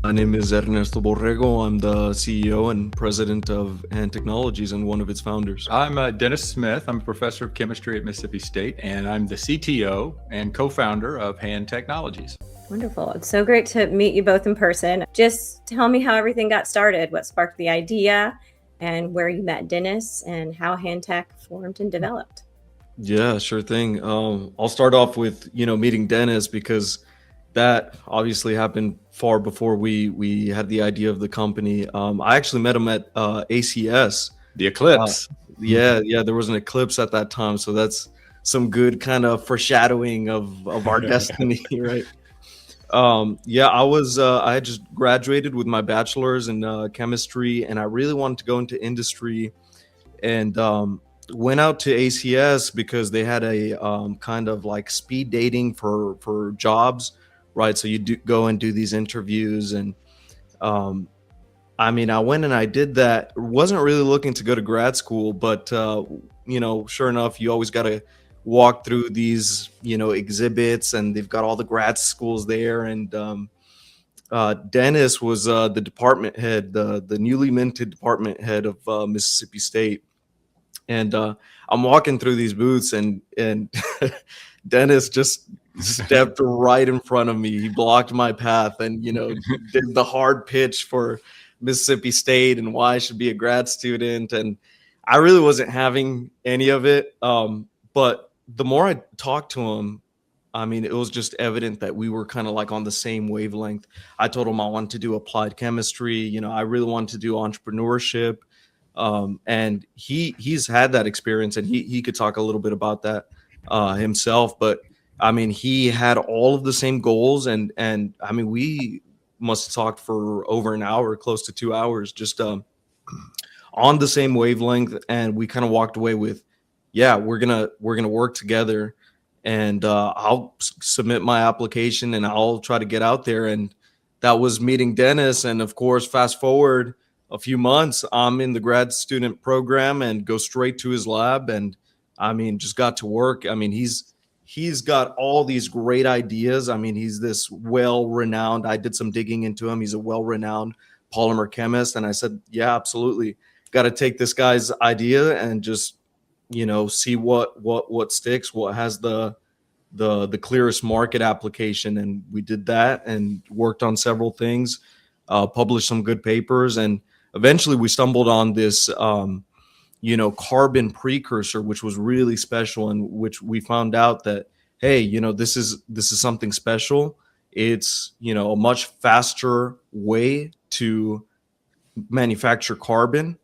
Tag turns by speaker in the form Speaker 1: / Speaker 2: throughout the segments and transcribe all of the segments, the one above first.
Speaker 1: My name is Ernesto Borrego. I'm the CEO and president of Hand Technologies and one of its founders.
Speaker 2: I'm Dennis Smith. I'm a professor of chemistry at Mississippi State, and I'm the CTO and co-founder of Hand Technologies.
Speaker 3: Wonderful. It's so great to meet you both in person. Just tell me how everything got started, what sparked the idea, and where you met Dennis, and how Hand Tech formed and developed.
Speaker 1: Yeah, sure thing. I'll start off with, meeting Dennis because that obviously happened far before we had the idea of the company. I actually met him at ACS.
Speaker 2: The eclipse.
Speaker 1: Yeah, there was an eclipse at that time, so that's some good kind of foreshadowing of our destiny, right? Yeah, I had just graduated with my bachelor's in chemistry, and I really wanted to go into industry, and went out to ACS because they had a kind of like speed dating for jobs, right? So you do go and do these interviews, and I went and I did that. Wasn't really looking to go to grad school, but sure enough, you always got to walk through these, exhibits, and they've got all the grad schools there. And Dennis was the department head, the newly minted department head of Mississippi State. And I'm walking through these booths, and Dennis just stepped right in front of me. He blocked my path, and did the hard pitch for Mississippi State and why I should be a grad student. And I really wasn't having any of it. But the more I talked to him, it was just evident that we were kind of like on the same wavelength. I told him I wanted to do applied chemistry. I really wanted to do entrepreneurship. And he's had that experience, and he could talk a little bit about that himself. But he had all of the same goals, and we must have talked for over an hour, close to 2 hours, just on the same wavelength. And we kind of walked away with, yeah, we're gonna work together, and I'll submit my application and I'll try to get out there. And that was meeting Dennis. And of course, fast forward a few months, I'm in the grad student program and go straight to his lab, and just got to work. He's got all these great ideas. He's this well-renowned, I did some digging into him. He's a well-renowned polymer chemist. And I said, yeah, absolutely. Got to take this guy's idea and just, see what sticks, what has the clearest market application. And we did that and worked on several things, published some good papers. And eventually we stumbled on this, carbon precursor, which was really special, and which we found out that, hey, this is something special. It's, a much faster way to manufacture carbon.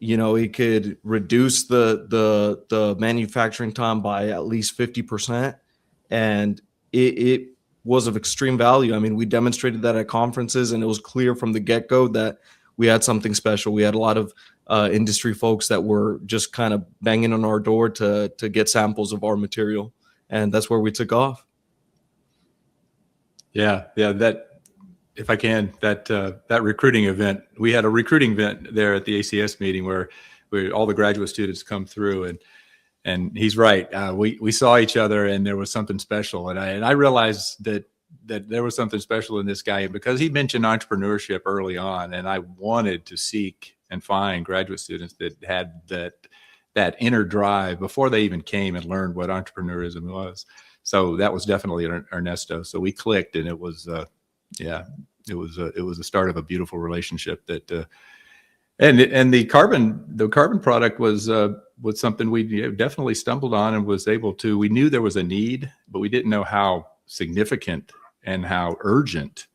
Speaker 1: It could reduce the manufacturing time by at least 50%. And it was of extreme value. We demonstrated that at conferences, and it was clear from the get-go that we had something special. We had a lot of industry folks that were just kind of banging on our door to get samples of our material, and that's where we took off.
Speaker 2: Yeah. That, if I can, that recruiting event. We had a recruiting event there at the ACS meeting where all the graduate students come through, and he's right. We saw each other, and there was something special, and I realized that there was something special in this guy because he mentioned entrepreneurship early on, and I wanted to seek and find graduate students that had that inner drive before they even came and learned what entrepreneurism was. So that was definitely Ernesto. So we clicked, and it was it was the start of a beautiful relationship. That and the carbon product was something we definitely stumbled on and was able to. We knew there was a need, but we didn't know how significant and how urgent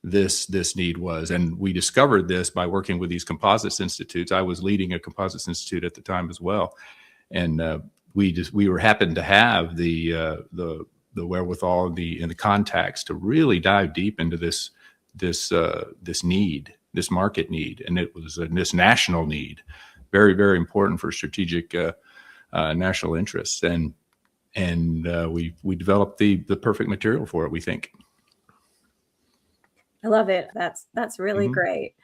Speaker 2: this need was. And we discovered this by working with these composites institutes. I was leading a composites institute at the time as well, and we were happened to have the wherewithal and the contacts to really dive deep into this need, this market need, and it was this national need, very, very important for strategic national interests. And we developed the perfect material for it, we think.
Speaker 3: I love it. That's really great.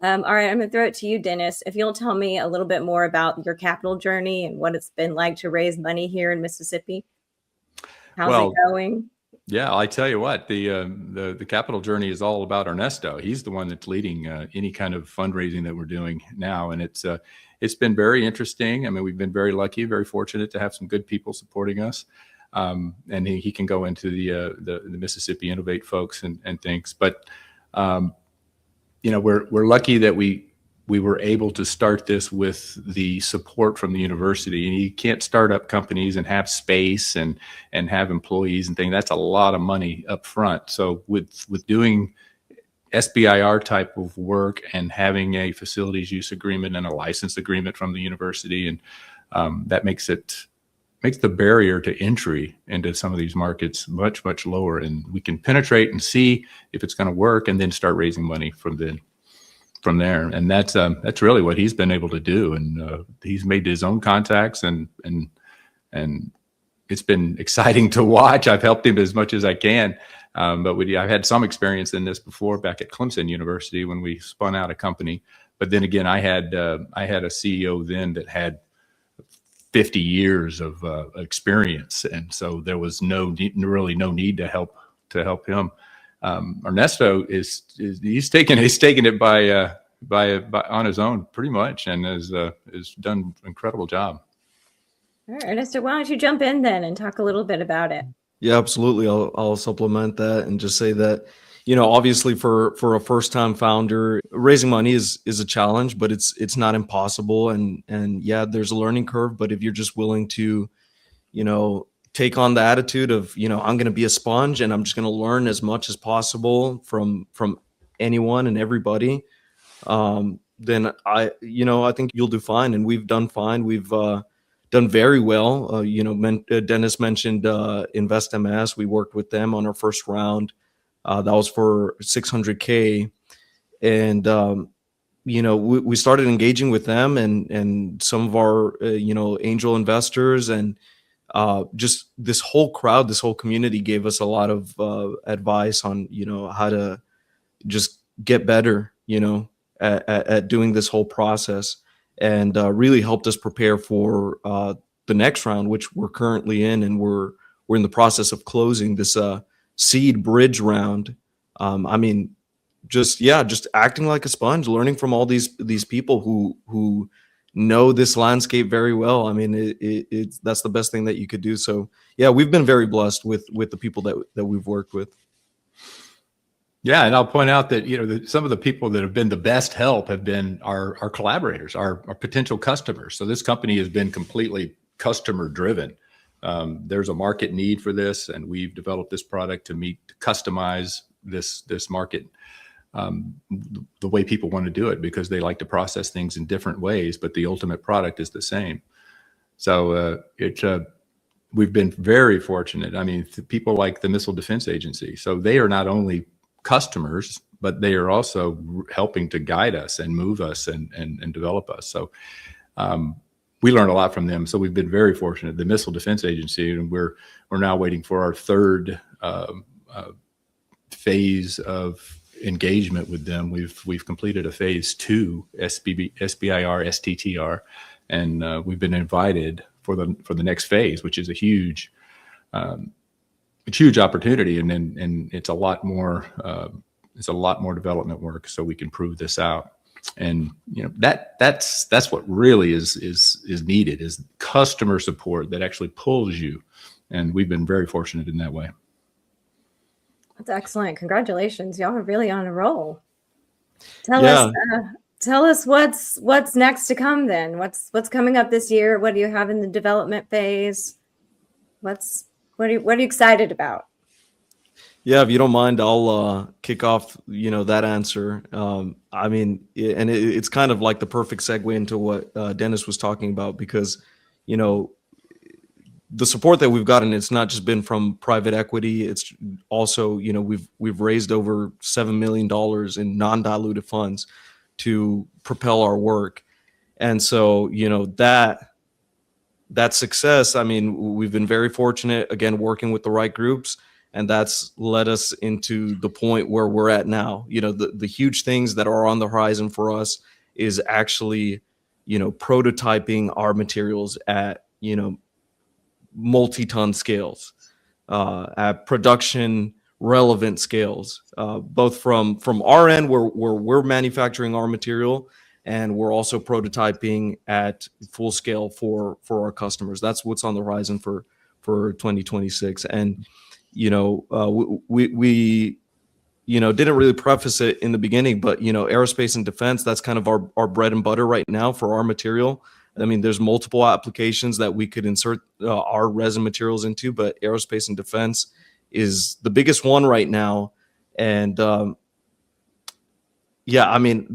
Speaker 3: All right, I'm going to throw it to you, Dennis. If you'll tell me a little bit more about your capital journey and what it's been like to raise money here in Mississippi. How's it going?
Speaker 2: Yeah, I tell you what, the capital journey is all about Ernesto. He's the one that's leading any kind of fundraising that we're doing now, and it's been very interesting. I mean, we've been very lucky, very fortunate to have some good people supporting us, and he can go into the Mississippi Innovate folks and things. But we're lucky that we were able to start this with the support from the university. And you can't start up companies and have space and have employees and things. That's a lot of money up front. So with doing SBIR type of work and having a facilities use agreement and a license agreement from the university, and that makes the barrier to entry into some of these markets much, much lower. And we can penetrate and see if it's going to work, and then start raising money from there. And that's really what he's been able to do. And he's made his own contacts, and it's been exciting to watch. I've helped him as much as I can. But I've had some experience in this before back at Clemson University when we spun out a company. But then again, I had a CEO then that had 50 years of experience. And so there was really no need to help him. Ernesto he's taken it by on his own pretty much, and has done an incredible job.
Speaker 3: All right, Ernesto, why don't you jump in then and talk a little bit about it?
Speaker 1: Yeah, absolutely. I'll supplement that and just say that, obviously for a first-time founder, raising money is a challenge, but it's not impossible. And yeah, there's a learning curve, but if you're just willing to, take on the attitude of, I'm going to be a sponge and I'm just going to learn as much as possible from anyone and everybody, then I think you'll do fine. And we've done fine. We've done very well. Dennis mentioned Invest MS. We worked with them on our first round. That was for $600K. And, we started engaging with them and some of our, angel investors, and just this whole crowd, this whole community gave us a lot of advice on, how to just get better, at doing this whole process, and really helped us prepare for the next round, which we're currently in, and we're in the process of closing this seed bridge round. Just acting like a sponge, learning from all these people who know this landscape very well. I mean, it's that's the best thing that you could do. So yeah, we've been very blessed with the people that we've worked with.
Speaker 2: Yeah, and I'll point out that some of the people that have been the best help have been our collaborators, our potential customers. So this company has been completely customer driven. There's a market need for this, and we've developed this product to customize this market the way people want to do it, because they like to process things in different ways, but the ultimate product is the same. So we've been very fortunate. I mean, people like the Missile Defense Agency. So they are not only customers, but they are also helping to guide us and move us and develop us. So we learned a lot from them. So we've been very fortunate. The Missile Defense Agency, and we're now waiting for our third phase of engagement with them. We've completed a phase 2 SBIR STTR, and we've been invited for the next phase, which is a huge opportunity, and it's a lot more development work, so we can prove this out. And that's what really is needed, is customer support that actually pulls you, and we've been very fortunate in that way.
Speaker 3: That's excellent. Congratulations. Y'all are really on a roll. Tell us what's next to come then. What's coming up this year? What do you have in the development phase? What are you excited about?
Speaker 1: Yeah, if you don't mind, I'll kick off, that answer. It's kind of like the perfect segue into what Dennis was talking about, because, the support that we've gotten, it's not just been from private equity. It's also, we've raised over $7 million in non-dilutive funds to propel our work. And so, that success, we've been very fortunate, again, working with the right groups, and that's led us into the point where we're at now. The huge things that are on the horizon for us is actually, prototyping our materials at, multi-ton scales. at production relevant scales, both from our end where we're manufacturing our material, and we're also prototyping at full scale for our customers. That's what's on the horizon for 2026. And we didn't really preface it in the beginning, but aerospace and defense, that's kind of our bread and butter right now for our material. I mean, there's multiple applications that we could insert our resin materials into, but aerospace and defense is the biggest one right now. And yeah, I mean,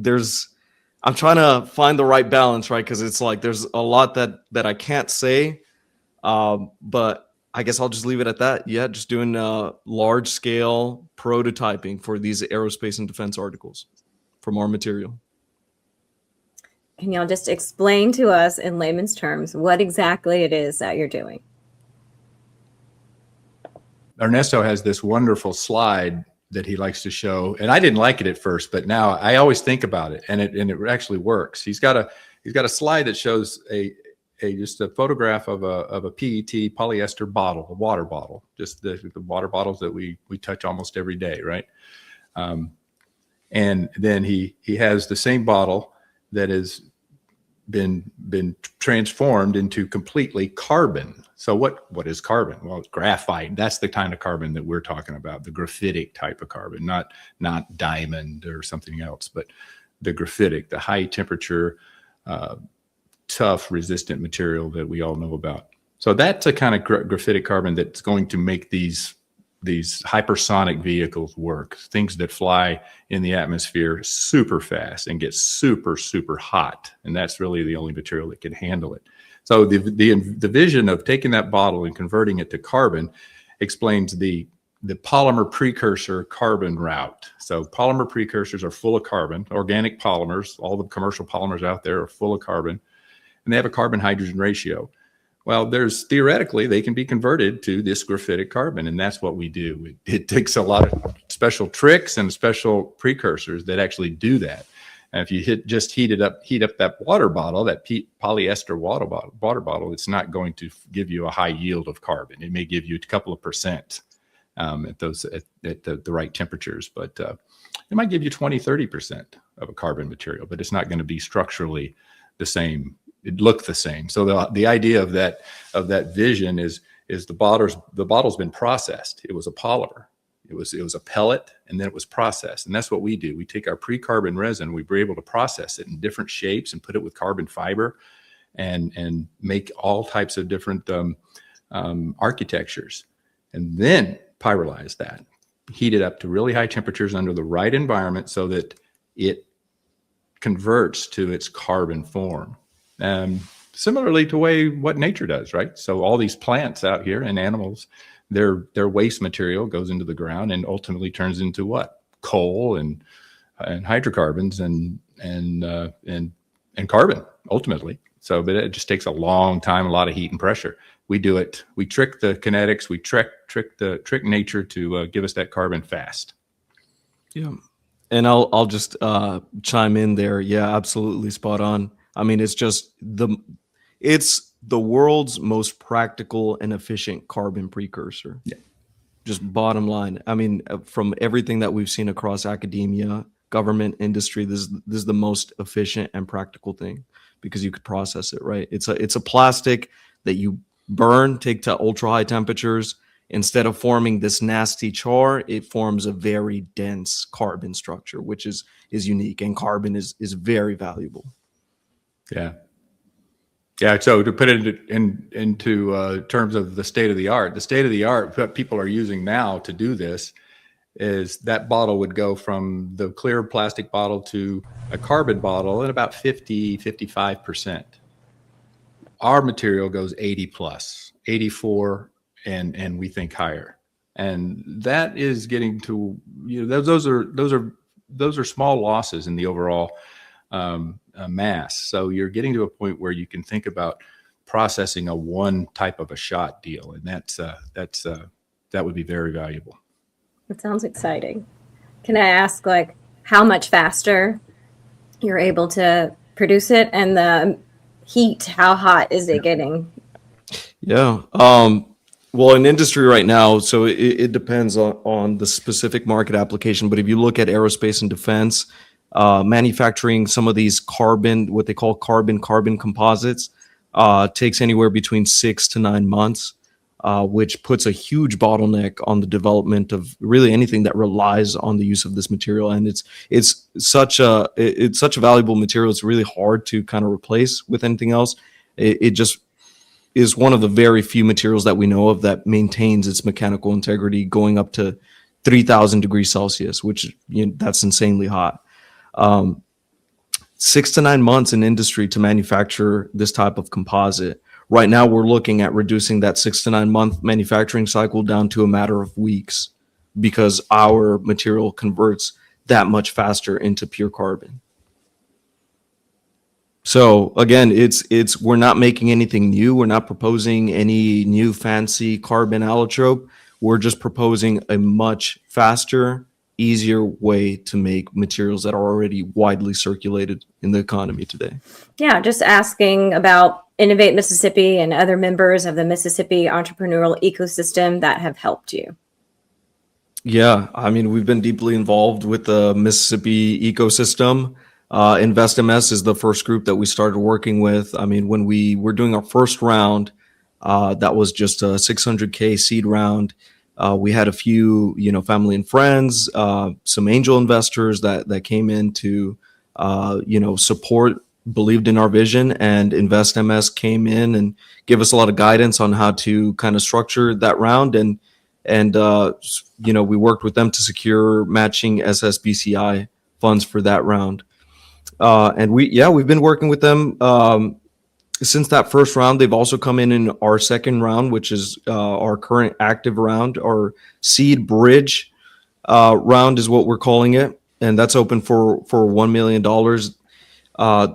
Speaker 1: I'm trying to find the right balance, right? Because it's like there's a lot that I can't say, but I guess I'll just leave it at that. Yeah, just doing large scale prototyping for these aerospace and defense articles from our material.
Speaker 3: Can y'all just explain to us in layman's terms what exactly it is that you're doing?
Speaker 2: Ernesto has this wonderful slide that he likes to show, and I didn't like it at first, but now I always think about it, and it actually works. He's got a slide that shows just a photograph of a PET polyester bottle, a water bottle, just the water bottles that we touch almost every day, right? And then he has the same bottle that has been transformed into completely carbon. So what is carbon? Well, it's graphite. That's the kind of carbon that we're talking about, the graphitic type of carbon, not diamond or something else, but the graphitic, the high temperature, tough, resistant material that we all know about. So that's a kind of graphitic carbon that's going to make these hypersonic vehicles work, things that fly in the atmosphere super fast and get super, super hot. And that's really the only material that can handle it. So the vision of taking that bottle and converting it to carbon explains the polymer precursor carbon route. So polymer precursors are full of carbon, organic polymers. All the commercial polymers out there are full of carbon, and they have a carbon hydrogen ratio. Well, theoretically, they can be converted to this graphitic carbon, and that's what we do. It takes a lot of special tricks and special precursors that actually do that. And if you heat up that water bottle, that polyester water bottle, it's not going to give you a high yield of carbon. It may give you a couple of percent at the right temperatures, but it might give you 20-30% of a carbon material, but it's not going to be structurally the same. It look the same. So the idea of that vision is the bottle's been processed. It was a polymer. It was a pellet, and then it was processed. And that's what we do. We take our pre-carbon resin, we were able to process it in different shapes and put it with carbon fiber and make all types of different architectures, and then pyrolyze that, heat it up to really high temperatures under the right environment so that it converts to its carbon form. Similarly to what nature does, right? So all these plants out here and animals, their waste material goes into the ground and ultimately turns into what? Coal and hydrocarbons and carbon ultimately. So, but it just takes a long time, a lot of heat and pressure. We do it. We trick the kinetics. We trick nature to give us that carbon fast.
Speaker 1: Yeah, and I'll just chime in there. Yeah, absolutely spot on. I mean, it's the world's most practical and efficient carbon precursor.
Speaker 2: Yeah.
Speaker 1: Just bottom line. I mean, from everything that we've seen across academia, government, industry, this is the most efficient and practical thing because you could process it, right? It's a plastic that you burn, take to ultra high temperatures. Instead of forming this nasty char, it forms a very dense carbon structure, which is unique, and carbon is very valuable.
Speaker 2: Yeah. So to put it into terms of the state of the art, what people are using now to do this is that bottle would go from the clear plastic bottle to a carbon bottle at about 55%. Our material goes 80 plus, 84, and we think higher. And that is getting to, those are small losses in the overall mass. So you're getting to a point where you can think about processing a one type of a shot deal, and that would be very valuable.
Speaker 3: It sounds exciting. Can I ask, like, how much faster you're able to produce it, and the heat? How hot is it getting?
Speaker 1: Yeah. Well, in industry right now, so it depends on the specific market application. But if you look at aerospace and defense, manufacturing some of these what they call carbon composites, takes anywhere between 6 to 9 months, which puts a huge bottleneck on the development of really anything that relies on the use of this material. And it's such a valuable material. It's really hard to kind of replace with anything else. It just is one of the very few materials that we know of that maintains its mechanical integrity going up to 3,000 degrees Celsius, which, that's insanely hot. 6 to 9 months in industry to manufacture this type of composite. Right now, we're looking at reducing that 6 to 9 month manufacturing cycle down to a matter of weeks, because our material converts that much faster into pure carbon. So again, we're not making anything new. We're not proposing any new fancy carbon allotrope. We're just proposing a much faster, easier way to make materials that are already widely circulated in the economy today.
Speaker 3: Yeah, just asking about Innovate Mississippi and other members of the Mississippi entrepreneurial ecosystem that have helped you.
Speaker 1: Yeah, I mean, we've been deeply involved with the Mississippi ecosystem. InvestMS is the first group that we started working with. I mean, when we were doing our first round, that was just a 600K seed round. We had a few, family and friends, some angel investors that came in to, support, believed in our vision, and InvestMS came in and gave us a lot of guidance on how to kind of structure that round. And we worked with them to secure matching SSBCI funds for that round. And we've been working with them since that first round. They've also come in our second round, which is our current active round. Our seed bridge round is what we're calling it, and that's open for $1 million.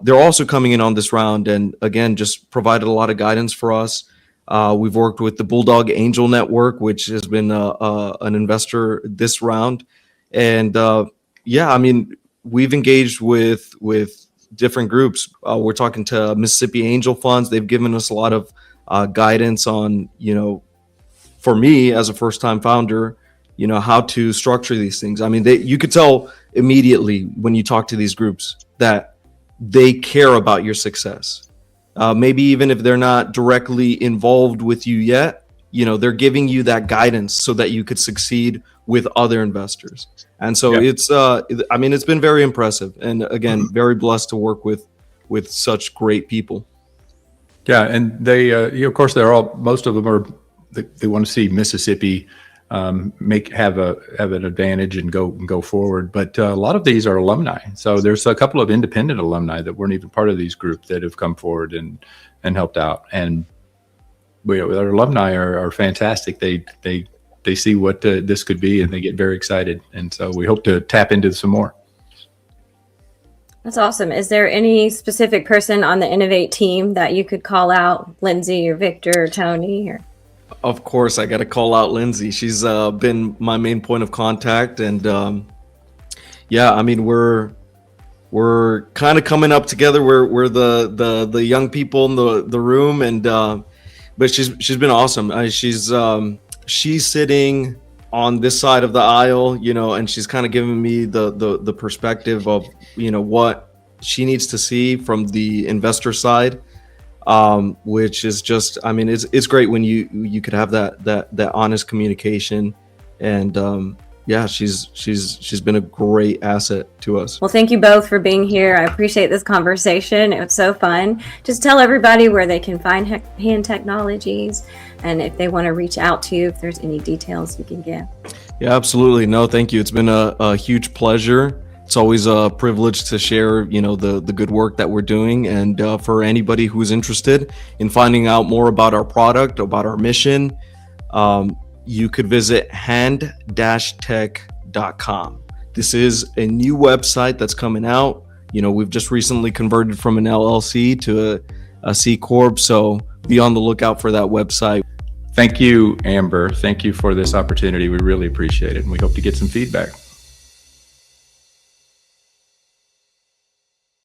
Speaker 1: They're also coming in on this round, and again, just provided a lot of guidance for us. We've worked with the Bulldog Angel Network, which has been an investor this round, and I mean, we've engaged with different groups. We're talking to Mississippi Angel Funds. They've given us a lot of guidance on, for me as a first-time founder, how to structure these things. I mean, you could tell immediately when you talk to these groups that they care about your success. Maybe even if they're not directly involved with you yet, they're giving you that guidance so that you could succeed with other investors. And so it's been very impressive. And again, very blessed to work with such great people.
Speaker 2: Yeah. And they, of course, most of them are, they want to see Mississippi have an advantage and go forward. But a lot of these are alumni. So there's a couple of independent alumni that weren't even part of these groups that have come forward and helped out. And our alumni are fantastic. They see what this could be, and they get very excited. And so we hope to tap into some more.
Speaker 3: That's awesome. Is there any specific person on the Innovate team that you could call out, Lindsay or Victor or Tony? Or?
Speaker 1: Of course, I got to call out Lindsay. She's been my main point of contact. And I mean, we're kind of coming up together. We're the young people in the room, and but she's been awesome. She's sitting on this side of the aisle, and she's kind of giving me the perspective of, what she needs to see from the investor side, which is just, I mean, it's great when you could have that honest communication. And she's been a great asset to us.
Speaker 3: Well, thank you both for being here. I appreciate this conversation. It was so fun. Just tell everybody where they can find Hand Technologies, and if they want to reach out to you, if there's any details you can give.
Speaker 1: Yeah, absolutely. No, thank you. It's been a huge pleasure. It's always a privilege to share, the good work that we're doing. And for anybody who's interested in finding out more about our product, about our mission, you could visit hand-tech.com. This is a new website that's coming out. We've just recently converted from an LLC to a C Corp. So be on the lookout for that website.
Speaker 2: Thank you, Amber. Thank you for this opportunity. We really appreciate it, and we hope to get some feedback.